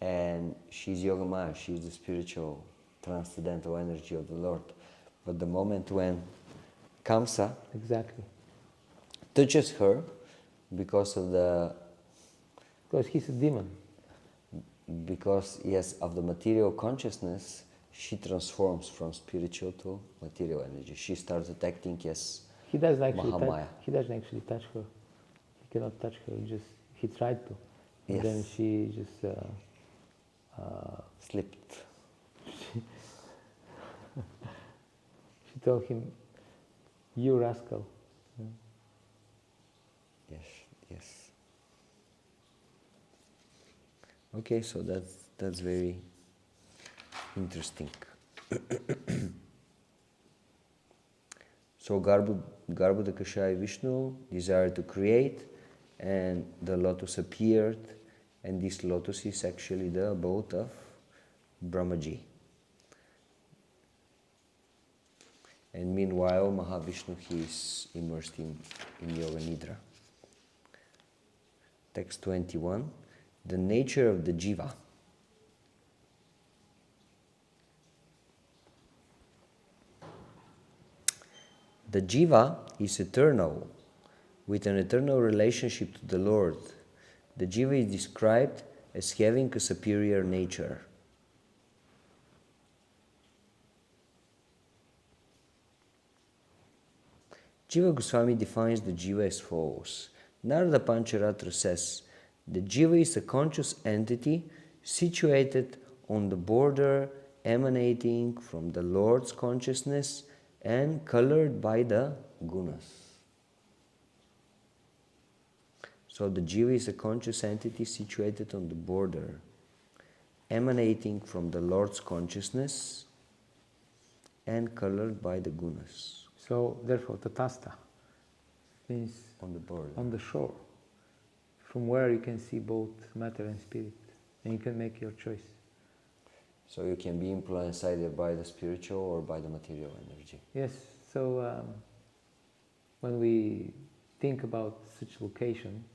and she's Yoga Maya, she's the spiritual transcendental energy of the Lord. But the moment when Kamsa touches her because he's a demon. Because, yes, of the material consciousness, she transforms from spiritual to material energy. She starts acting as Mahamaya. He doesn't actually touch her. He cannot touch her. He tried to. And yes. then she just slipped. She told him, "You rascal." Yes. Okay, so that's very interesting. So Garbhoda Kashaya Vishnu desired to create, and the lotus appeared, and this lotus is actually the abode of Brahmaji. And meanwhile, Mahavishnu, he is immersed in Yoga Nidra. Text 21, the nature of the jiva. The jiva is eternal, with an eternal relationship to the Lord. The jiva is described as having a superior nature. Jiva Goswami defines the Jiva as follows. Narada Pancharatra says, the Jiva is a conscious entity situated on the border emanating from the Lord's consciousness and colored by the gunas. So the Jiva is a conscious entity situated on the border emanating from the Lord's consciousness and colored by the gunas. So therefore, tatasta means On the border. on the shore, from where you can see both matter and spirit, and you can make your choice. So you can be influenced either by the spiritual or by the material energy. Yes, so when we think about such location,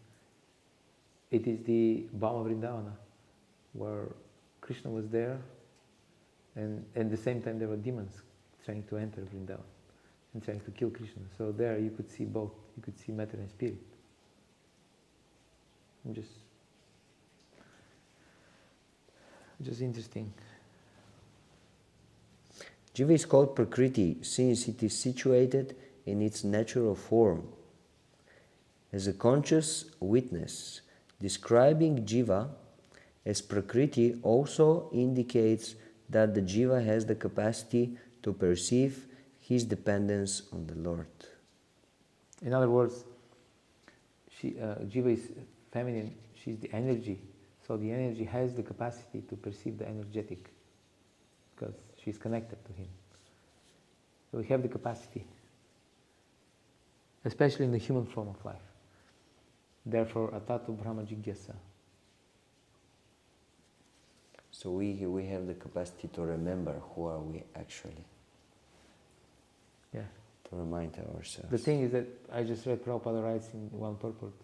it is the Brahma Vrindavana, where Krishna was there, and at the same time there were demons trying to enter Vrindavan and trying to kill Krishna. So there you could see both, you could see matter and spirit. Just interesting. Jiva is called Prakriti since it is situated in its natural form. As a conscious witness, describing Jiva as Prakriti also indicates that the Jiva has the capacity to perceive his dependence on the Lord. In other words, Jiva is feminine, she's the energy. So the energy has the capacity to perceive the energetic because she's connected to him. So we have the capacity, especially in the human form of life. Therefore, atatu Brahma Jigyasa. So we have the capacity to remember who are we actually. Yeah. To remind ourselves. The thing is that I just read Prabhupada writes in one purport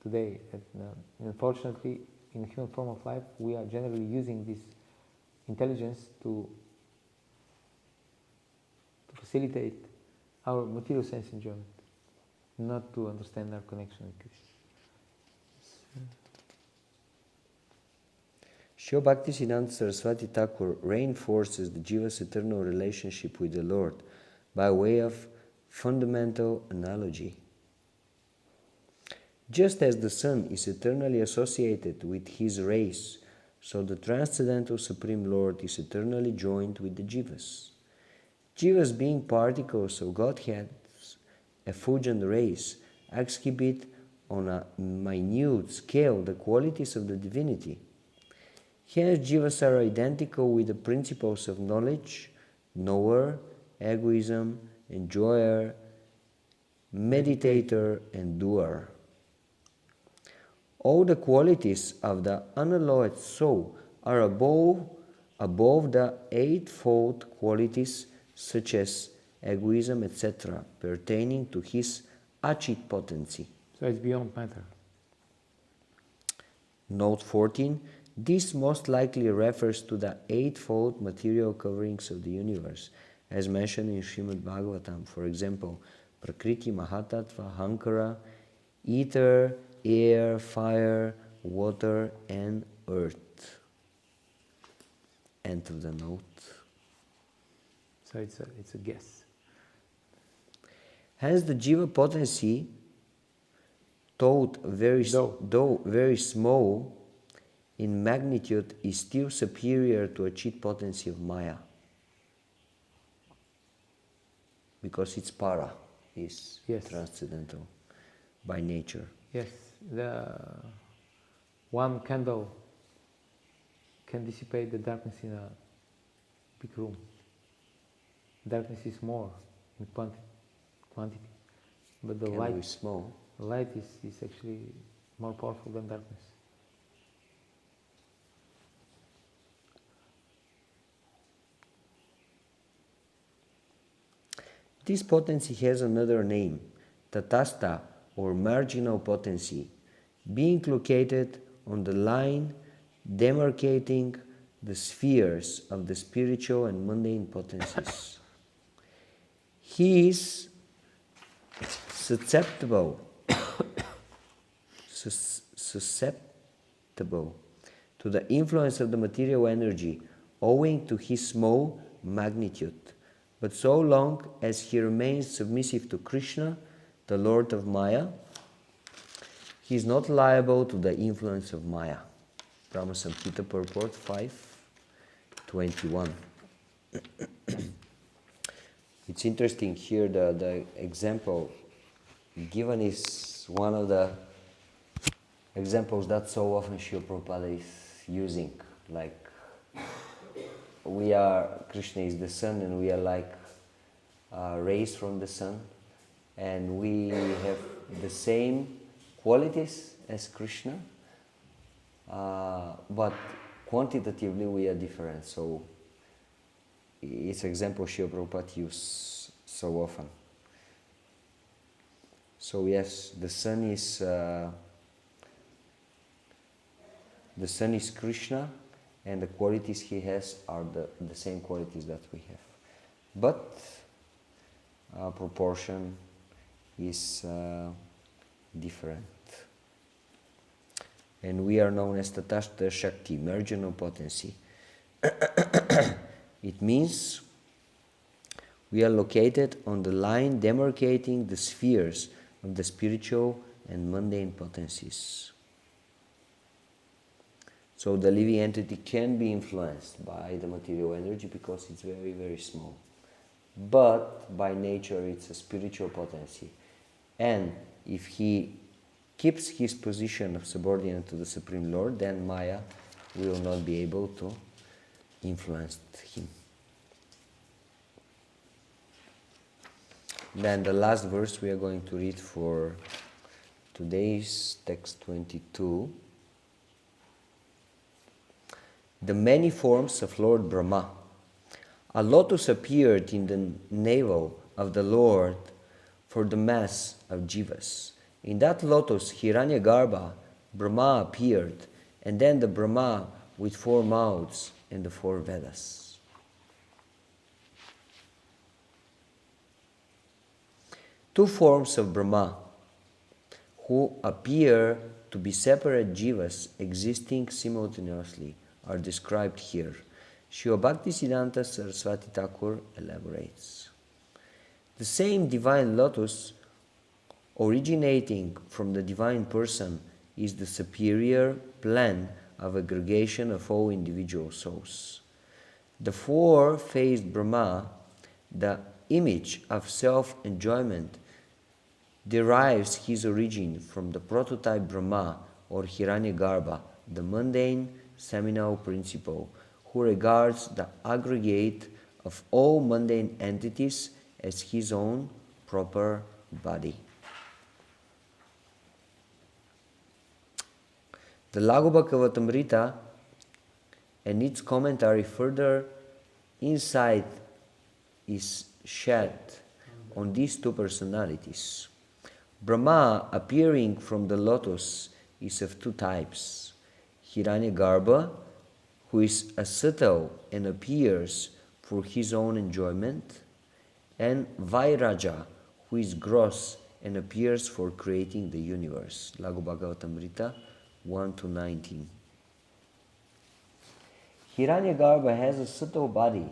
today that unfortunately in the human form of life we are generally using this intelligence to facilitate our material sense enjoyment, not to understand our connection with Krishna. Srila Bhaktisiddhanta Saraswati Thakur reinforces the Jiva's eternal relationship with the Lord by way of fundamental analogy. Just as the sun is eternally associated with his rays, so the Transcendental Supreme Lord is eternally joined with the Jivas. Jivas, being particles of Godhead's effulgent rays, exhibit on a minute scale the qualities of the divinity. Hence, Jivas are identical with the principles of knowledge, knower, egoism, enjoyer, meditator, and doer. All the qualities of the unalloyed soul are above the eightfold qualities such as egoism, etc., pertaining to his achit potency. So it's beyond matter. Note 14. This most likely refers to the eightfold material coverings of the universe, as mentioned in Srimad Bhagavatam. For example, Prakriti, Mahatattva, Hankara, ether, air, fire, water, and earth. End of the note. So it's a guess. Hence the Jiva potency, though very small in magnitude, is still superior to a Chit potency of Maya. Because its para is transcendental by nature. Yes, the one candle can dissipate the darkness in a big room. Darkness is more in quantity, but the light is small. Light is actually more powerful than darkness. This potency has another name, tatasta, or marginal potency, being located on the line demarcating the spheres of the spiritual and mundane potencies. He is susceptible to the influence of the material energy owing to his small magnitude, But so long as he remains submissive to Krishna, the Lord of Maya, he is not liable to the influence of Maya. Brahma Samhita purport 5:21. It's interesting here, the example given is one of the examples that so often Srila Prabhupada is using. Like, Krishna is the sun and we are like rays from the sun, and we have the same qualities as Krishna, but quantitatively we are different. So it's example Srila Prabhupada uses so often. So yes, the sun is Krishna, and the qualities he has are the same qualities that we have. But proportion is different. And we are known as Tatashta Shakti, marginal potency. It means we are located on the line demarcating the spheres of the spiritual and mundane potencies. So the living entity can be influenced by the material energy because it's very, very small. But by nature it's a spiritual potency. And if he keeps his position of subordinate to the Supreme Lord, then Maya will not be able to influence him. Then the last verse we are going to read for today's text 22. The many forms of Lord Brahma. A lotus appeared in the navel of the Lord for the mass of jivas. In that lotus, Hiranyagarbha, Brahma appeared, and then the Brahma with 4 mouths and the 4 Vedas. Two forms of Brahma, who appear to be separate jivas existing simultaneously, are described here. Srila Bhaktisiddhanta Saraswati Thakur elaborates. The same divine lotus originating from the divine person is the superior plan of aggregation of all individual souls. The 4-faced Brahma, the image of self-enjoyment, derives his origin from the prototype Brahma or Hiranyagarbha, the mundane seminal principle, who regards the aggregate of all mundane entities as his own proper body. The Laghu Bhagavatamrita and its commentary further insight is shed on these two personalities. Brahma appearing from the lotus is of 2 types. Hiranyagarbha, who is subtle and appears for his own enjoyment, and Vairaja, who is gross and appears for creating the universe. Laghu Bhagavatamrita 1-19. Hiranyagarbha has a subtle body,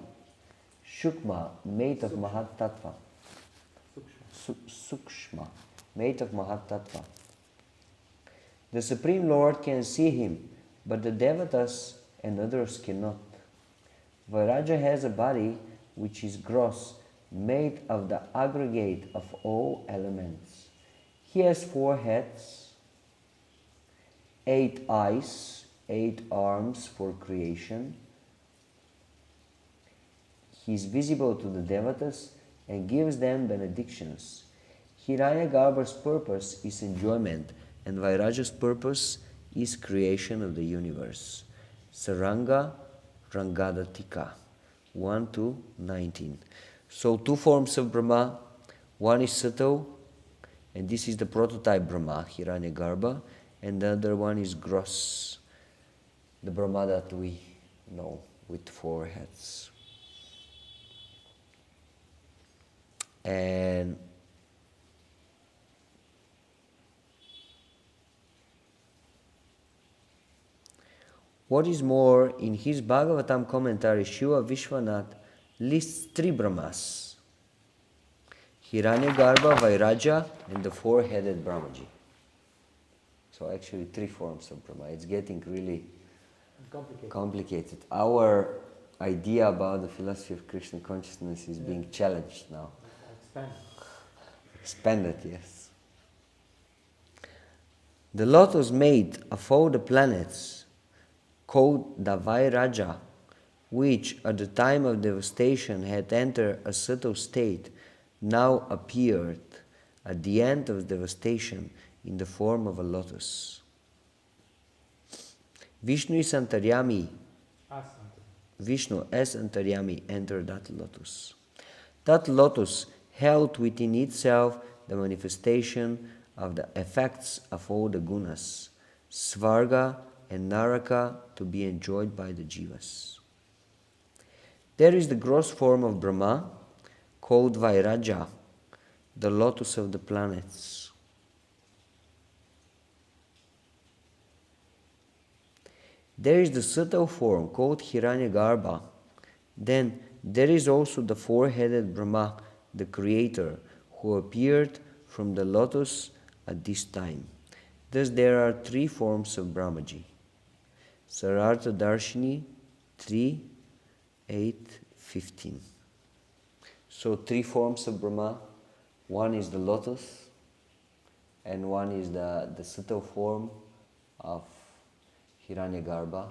Shukma, made of Mahat Tattva. Sukshma, made of Mahat Tattva. The Supreme Lord can see him, but the Devatas and others cannot. Vairaja has a body which is gross, made of the aggregate of all elements. He has 4 heads, 8 eyes, 8 arms for creation. He is visible to the Devatas and gives them benedictions. Hiranyagarbha's purpose is enjoyment, and Vairaja's purpose is creation of the universe. Saranga Rangadatika 1-19. So 2 forms of Brahma. One is subtle, and this is the prototype Brahma, Hiranyagarbha, and the other one is gross, the Brahma that we know with 4 heads. And what is more, in his Bhagavatam commentary, Srila Vishwanath lists three Brahmas: Hiranyagarbha, Vairaja, and the four-headed Brahmaji. So actually three forms of Brahma. It's getting really complicated. Our idea about the philosophy of Krishna consciousness is being challenged now. Expanded, yes. The lotus made of all the planets, called the Vairaja, which at the time of devastation had entered a subtle state, now appeared at the end of devastation in the form of a lotus. Vishnu is Antaryami. Vishnu as Antaryami entered that lotus. That lotus held within itself the manifestation of the effects of all the gunas, svarga and naraka, to be enjoyed by the jivas. There is the gross form of Brahma, called Vairaja, the lotus of the planets. There is the subtle form, called Hiranyagarbha. Then there is also the four-headed Brahma, the creator, who appeared from the lotus at this time. Thus there are three forms of Brahmaji. Sarartha Darshini 3, 8, 15. So three forms of Brahma. One is the lotus, and one is the subtle form of Hiranyagarbha,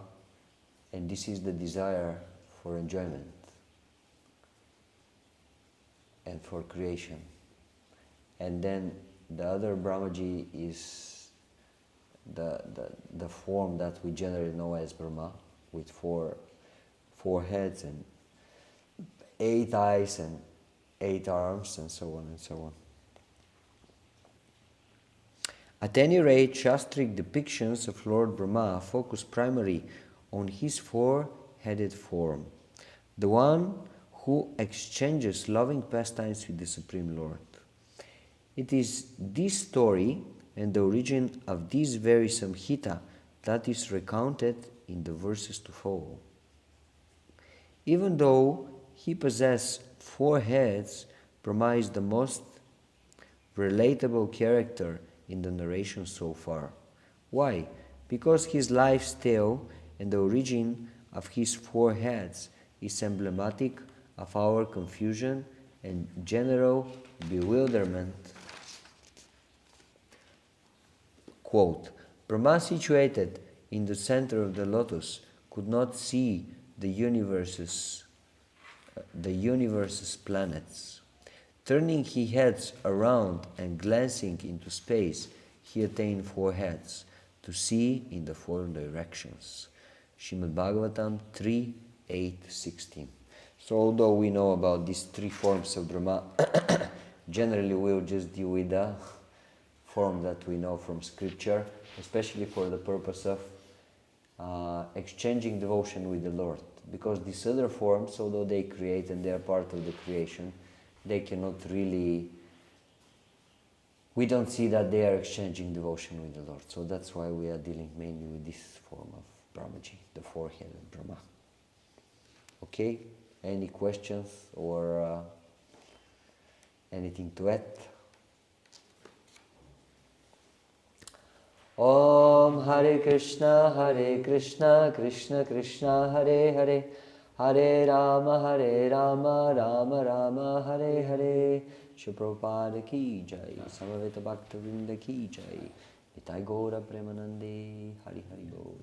and this is the desire for enjoyment and for creation. And then the other Brahmaji is the form that we generally know as Brahma, with four heads and 8 eyes and 8 arms and so on and so on. At any rate, Shastric depictions of Lord Brahma focus primarily on his four-headed form, the one who exchanges loving pastimes with the Supreme Lord. It is this story and the origin of this very Samhita that is recounted in the verses to follow. Even though he possesses 4 heads, Brahma is the most relatable character in the narration so far. Why? Because his life's tale and the origin of his 4 heads is emblematic of our confusion and general bewilderment. Quote, Brahma, situated in the center of the lotus, could not see the universe's planets. Turning his heads around and glancing into space, he attained 4 heads to see in the 4 directions. Srimad Bhagavatam 3, 8, 16. So although we know about these 3 forms of Brahma, generally we'll just deal with the form that we know from scripture, especially for the purpose of exchanging devotion with the Lord. Because these other forms, although they create and they are part of the creation, they cannot really, we don't see that they are exchanging devotion with the Lord. So that's why we are dealing mainly with this form of Brahmaji, the 4-headed Brahma. Okay? Any questions or anything to add? Om Hare Krishna, Krishna Krishna, Hare Hare, Hare Rama, Rama Rama, Hare Hare. Shri Prabhupada ki jai, Samaveta Bhakta Vrinda ki jai, Nitai Gaura Premanande, Hari Hari Bol.